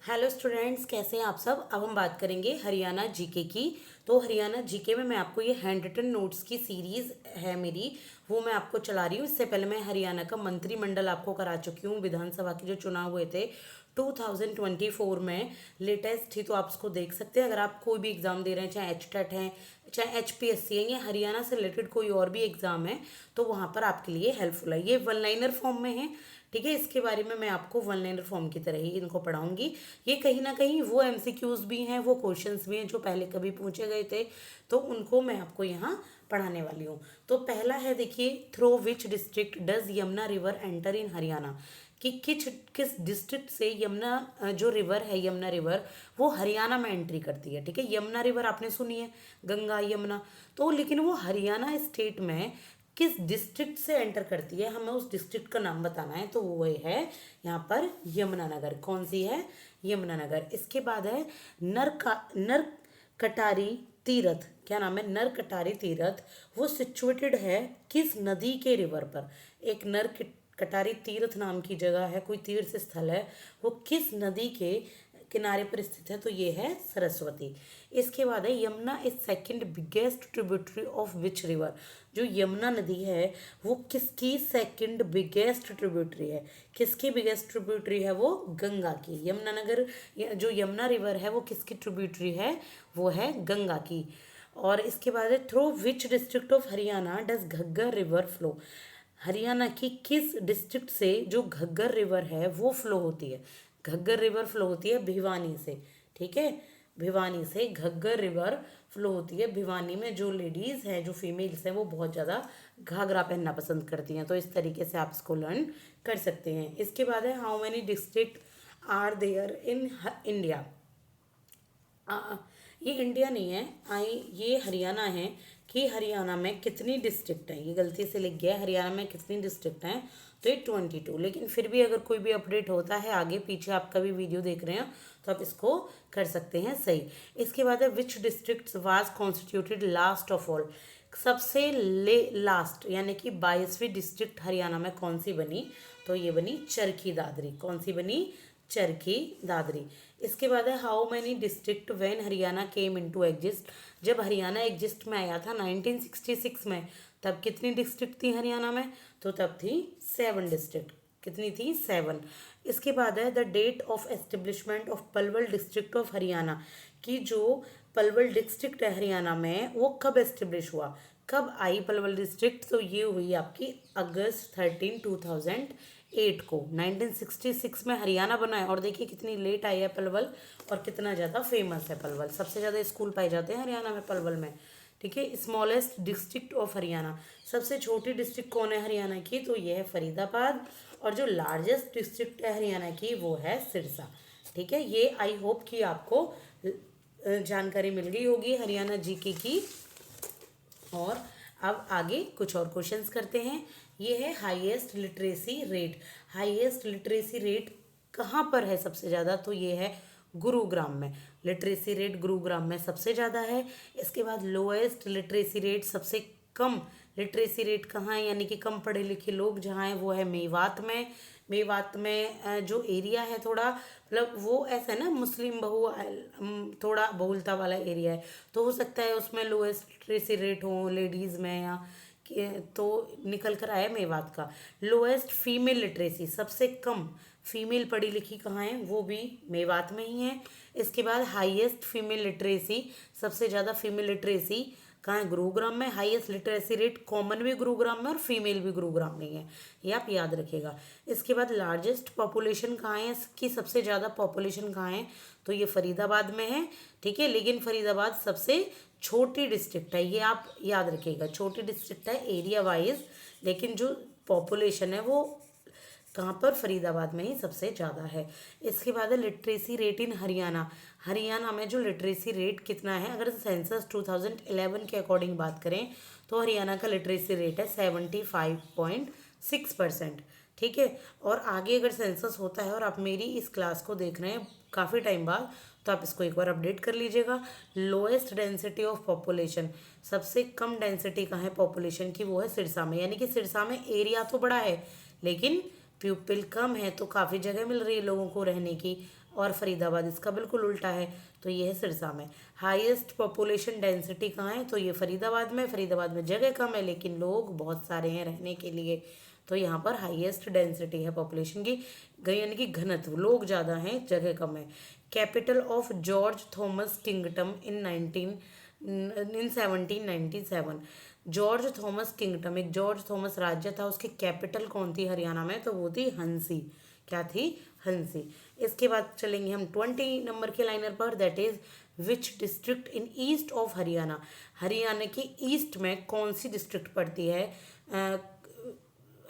Hello students, कैसे हैं आप सब। अब हम बात करेंगे हरियाणा जीके की। तो हरियाणा जीके में मैं आपको ये हैंड रिटन नोट्स की सीरीज़ है मेरी, वो मैं आपको चला रही हूँ। इससे पहले मैं हरियाणा का मंत्रिमंडल आपको करा चुकी हूँ। विधानसभा के जो चुनाव हुए थे 2024 में लेटेस्ट ही, तो आप उसको देख सकते हैं। अगर आप कोई भी एग्ज़ाम दे रहे हैं, चाहे एचटेट है, चाहे एचपीएससी है, या हरियाणा से रिलेटेड कोई और भी एग्ज़ाम है, तो वहाँ पर आपके लिए हेल्पफुल है। ये वन लाइनर फॉर्म में है, ठीक है। इसके बारे में मैं आपको वन लाइनर फॉर्म की तरह ही इनको पढ़ाऊंगी। ये कहीं ना कहीं वो एमसीक्यूज भी हैं, वो क्वेश्चंस भी हैं जो पहले कभी पूछे गए थे, तो उनको मैं आपको यहाँ पढ़ाने वाली हूँ। तो पहला है, देखिए, through which district does Yamuna river enter in Haryana. कि किस डिस्ट्रिक्ट से यमुना जो रिवर है, यमुना रिवर, वो हरियाणा में एंट्री करती है। ठीक है, यमुना रिवर आपने सुनी है, गंगा यमुना। तो लेकिन वो हरियाणा स्टेट में किस डिस्ट्रिक्ट से एंटर करती है, हमें उस डिस्ट्रिक्ट का नाम बताना है। तो वो है यहाँ पर यमुनानगर। कौन सी है? यमुनानगर। इसके बाद है नर कटारी तीर्थ। क्या नाम है? नर कटारी तीर्थ। वो सिचुएटेड है किस नदी के रिवर पर? एक कटारी तीर्थ नाम की जगह है, कोई तीर्थ स्थल है, वो किस नदी के किनारे पर स्थित है? तो ये है सरस्वती। इसके बाद है Yamuna is second biggest tributary of which river. जो यमुना नदी है वो किसकी सेकंड बिगेस्ट ट्रिब्यूटरी है? किसकी बिगेस्ट ट्रिब्यूटरी है? वो गंगा की। यमुनानगर जो यमुना रिवर है वो किसकी ट्रिब्यूटरी है? वो है गंगा की। और इसके बाद है through which district of Haryana does Ghaggar river flow. Haryana की किस डिस्ट्रिक्ट से जो घग्गर रिवर है वो फ्लो होती है? घग्गर रिवर फ्लो होती है भिवानी से। ठीक है, भिवानी से घग्गर रिवर फ्लो होती है। भिवानी में जो लेडीज़ हैं, जो फीमेल्स हैं, वो बहुत ज़्यादा घाघरा पहनना पसंद करती हैं। तो इस तरीके से आप इसको लर्न कर सकते हैं। इसके बाद है how many district are there in India. ये इंडिया नहीं है, ये हरियाणा है। कि हरियाणा में कितनी डिस्ट्रिक्ट हैं? ये गलती से लिख गया है, हरियाणा में कितनी डिस्ट्रिक्ट हैं। तो ये 22। लेकिन फिर भी अगर कोई भी अपडेट होता है आगे पीछे, आप कभी वीडियो देख रहे हैं तो आप इसको कर सकते हैं सही। इसके बाद है which district was constituted last of all. सबसे लास्ट यानी कि 22वीं डिस्ट्रिक्ट हरियाणा में कौन सी बनी? तो ये बनी चरखी दादरी। कौन सी बनी? चरखी दादरी। इसके बाद है how many district when Haryana came into exist. जब हरियाणा एग्जिस्ट में आया था 1966 में, तब कितनी डिस्ट्रिक्ट थी हरियाणा में? तो तब थी 7 डिस्ट्रिक्ट। कितनी थी? 7। इसके बाद है the date of establishment of Palwal district of Haryana. की जो पलवल डिस्ट्रिक्ट है हरियाणा में, वो कब एस्टेब्लिश हुआ? कब आई पलवल डिस्ट्रिक्ट? तो ये हुई आपकी अगस्त 2008 को। 1966 में हरियाणा बना है। और देखिए कितनी लेट आई है पलवल, और कितना ज़्यादा फेमस है पलवल। सबसे ज़्यादा स्कूल पाए जाते हैं हरियाणा में पलवल में। ठीक है, स्मॉलेस्ट डिस्ट्रिक्ट ऑफ हरियाणा। सबसे छोटी डिस्ट्रिक्ट कौन है हरियाणा की? तो ये है फरीदाबाद। और जो लार्जेस्ट डिस्ट्रिक्ट है हरियाणा की वो है सिरसा। ठीक है, ये आई होप कि आपको जानकारी मिल गई होगी हरियाणा जीके की। और अब आगे कुछ और क्वेश्चंस करते हैं। ये है highest literacy rate. Highest literacy rate कहाँ पर है सबसे ज़्यादा? तो ये है गुरुग्राम में। लिटरेसी रेट गुरुग्राम में सबसे ज़्यादा है। इसके बाद लोएस्ट लिटरेसी रेट, सबसे कम लिटरेसी रेट कहाँ है, यानी कि कम पढ़े लिखे लोग जहाँ हैं, वो है मेवात में। मेवात में जो एरिया है थोड़ा, मतलब वो ऐसा है ना, मुस्लिम थोड़ा बहुलता वाला एरिया है, तो हो सकता है उसमें लोएस्ट लिटरेसी रेट हो लेडीज़ में, या तो निकल कर आया मेवात का। लोएस्ट फीमेल लिटरेसी, सबसे कम फीमेल पढ़ी लिखी कहाँ है? वो भी मेवात में ही है। इसके बाद हाईएस्ट फीमेल लिटरेसी, सबसे ज़्यादा फीमेल लिटरेसी कहाँ है? गुरुग्राम में। हाईएस्ट लिटरेसी रेट कॉमन भी गुरुग्राम में और फीमेल भी गुरुग्राम में है, ये आप याद रखिएगा। इसके बाद लार्जेस्ट पॉपुलेशन कहाँ है, इसकी सबसे ज़्यादा पॉपुलेशन कहाँ है? तो ये फरीदाबाद में है। ठीक है, लेकिन फरीदाबाद सबसे छोटी डिस्ट्रिक्ट है, ये आप याद रखिएगा। छोटी डिस्ट्रिक्ट है एरिया वाइज, लेकिन जो पॉपुलेशन है वो कहाँ पर? फरीदाबाद में ही सबसे ज़्यादा है। इसके बाद है literacy rate in Haryana. Haryana में जो लिटरेसी रेट कितना है? अगर सेंसस 2011 के अकॉर्डिंग बात करें तो हरियाणा का लिटरेसी रेट है 75.6%। ठीक है, और आगे अगर सेंसस होता है और आप मेरी इस क्लास को देख रहे हैं काफ़ी टाइम बाद, तो आप इसको एक बार अपडेट कर लीजिएगा। लोएस्ट डेंसिटी ऑफ पॉपुलेशन, सबसे कम डेंसिटी कहाँ है पॉपुलेशन की? वो है सिरसा में। यानी कि सिरसा में एरिया तो बड़ा है, लेकिन पीपल कम है, तो काफ़ी जगह मिल रही है लोगों को रहने की। और फरीदाबाद इसका बिल्कुल उल्टा है, तो ये है सिरसा में। हाईएस्ट पॉपुलेशन डेंसिटी कहाँ है, तो ये फरीदाबाद में। फरीदाबाद में जगह कम है लेकिन लोग बहुत सारे हैं रहने के लिए, तो यहाँ पर हाईएस्ट डेंसिटी है पॉपुलेशन की, यानी कि घनत्व, लोग ज़्यादा हैं जगह कम है। Capital of George Thomas kingdom in 1797। George Thomas kingdom, एक जॉर्ज थॉमस राज्य था, उसकी कैपिटल कौन थी हरियाणा में, तो वो थी हंसी। क्या थी, हंसी। इसके बाद चलेंगे हम 20 नंबर के लाइनर पर, that is which district in east of Haryana. Haryana की ईस्ट में कौन सी डिस्ट्रिक्ट पड़ती है,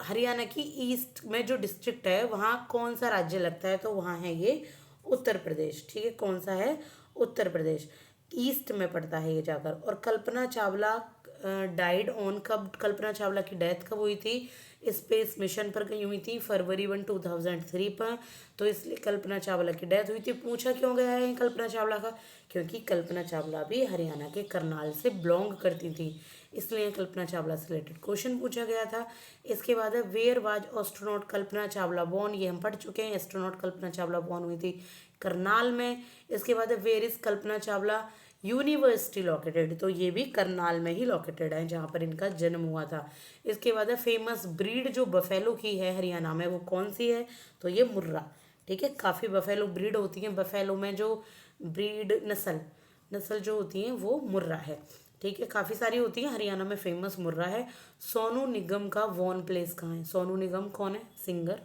हरियाणा की ईस्ट में जो डिस्ट्रिक्ट है वहाँ कौन सा राज्य लगता है, तो वहाँ है ये उत्तर प्रदेश। ठीक है, कौन सा है, उत्तर प्रदेश, ईस्ट में पड़ता है ये जाकर। और कल्पना चावला डाइड ऑन, कब कल्पना चावला की डेथ कब हुई थी, स्पेस मिशन पर कहीं हुई थी फरवरी 1, 2003 पर, तो इसलिए कल्पना चावला की डेथ हुई थी। पूछा क्यों गया है कल्पना चावला का, क्योंकि कल्पना चावला भी हरियाणा के करनाल से बिलोंग करती थी, इसलिए कल्पना चावला से रिलेटेड क्वेश्चन पूछा गया था। इसके बाद है where was astronaut Kalpana Chawla born, ये हम पढ़ चुके हैं, एस्ट्रोनॉट कल्पना चावला बोर्न हुई थी करनाल में। इसके बाद है where is Kalpana Chawla university located, तो ये भी करनाल में ही लोकेटेड है जहाँ पर इनका जन्म हुआ था। इसके बाद है फेमस ब्रीड जो बफेलो की है हरियाणा में वो कौन सी है, तो ये मुर्रा। ठीक है, काफ़ी बफेलो ब्रीड होती हैं, बफेलो में जो ब्रीड नस्ल जो होती हैं वो मुर्रा है। ठीक है, काफ़ी सारी होती हैं, हरियाणा में फेमस मुर्रा है। सोनू निगम का वॉन प्लेस कहाँ है, सोनू निगम कौन है, सिंगर।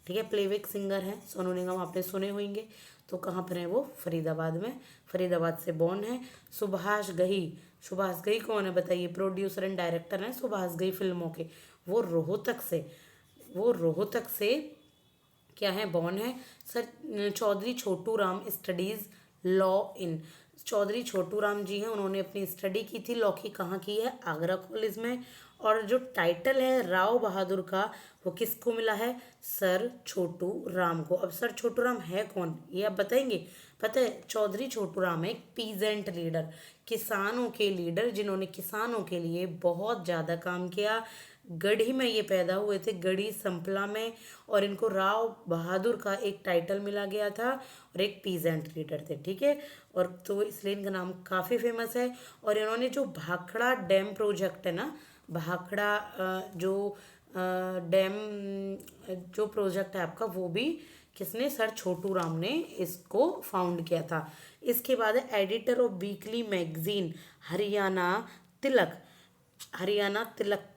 ठीक है, प्लेबैक सिंगर है सोनू निगम, आपने सुने होंगे, तो कहाँ पर है वो, फरीदाबाद में, फरीदाबाद से बॉर्न है। सुभाष घई कौन है बताइए, प्रोड्यूसर एंड डायरेक्टर हैं सुभाष घई फिल्मों के, वो रोहतक से क्या है, बॉर्न है। Sir Chaudhary Chhotu Ram studies law in, Chaudhary Chhotu Ram ji हैं, उन्होंने अपनी स्टडी की थी लॉ की, कहाँ की है, आगरा कॉलेज में। और जो टाइटल है राव बहादुर का वो किसको मिला है, सर छोटू राम को। अब सर छोटू राम है कौन, ये आप बताएंगे। पता है, चौधरी छोटू राम एक पीजेंट लीडर, किसानों के लीडर, जिन्होंने किसानों के लिए बहुत ज़्यादा काम किया। गढ़ी में ये पैदा हुए थे, गढ़ी संपला में, और इनको राव बहादुर का एक टाइटल मिला गया था, और एक पीजेंट लीडर थे। ठीक है, और तो इसलिए इनका नाम काफ़ी फेमस है। और इन्होंने जो भाखड़ा डैम प्रोजेक्ट है ना, भाखड़ा जो डैम जो प्रोजेक्ट है आपका, वो भी किसने, सर छोटू राम ने इसको फाउंड किया था। इसके बाद है editor of weekly magazine Haryana Tilak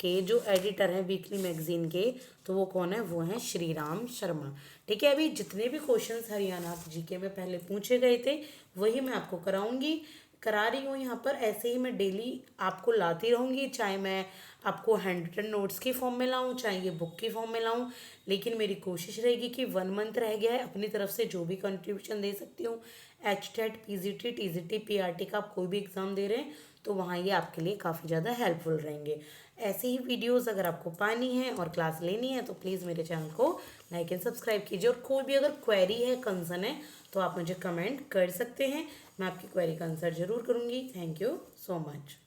के जो एडिटर हैं वीकली मैगजीन के, तो वो कौन है, वो हैं श्री राम शर्मा। ठीक है, अभी जितने भी क्वेश्चंस हरियाणा जीके में पहले पूछे गए थे वही मैं आपको करा रही हूँ यहाँ पर। ऐसे ही मैं डेली आपको लाती रहूँगी, चाहे मैं आपको हैंड रिटन नोट्स की फॉर्म में लाऊँ, चाहे ये बुक की फॉर्म में लाऊँ, लेकिन मेरी कोशिश रहेगी कि 1 मंथ रह गया है, अपनी तरफ से जो भी कंट्रीब्यूशन दे सकती हूँ। HTET, PGT, TGT, PRT का आप कोई भी एग्ज़ाम दे रहे हैं तो वहाँ ये आपके लिए काफ़ी ज़्यादा हेल्पफुल रहेंगे। ऐसे ही वीडियोस अगर आपको पानी है और क्लास लेनी है तो प्लीज़ मेरे चैनल को लाइक एंड सब्सक्राइब कीजिए। और कोई भी अगर क्वेरी है, कंसर्न है, तो आप मुझे कमेंट कर सकते हैं, मैं आपकी क्वेरी का आंसर ज़रूर करूँगी। Thank you so much.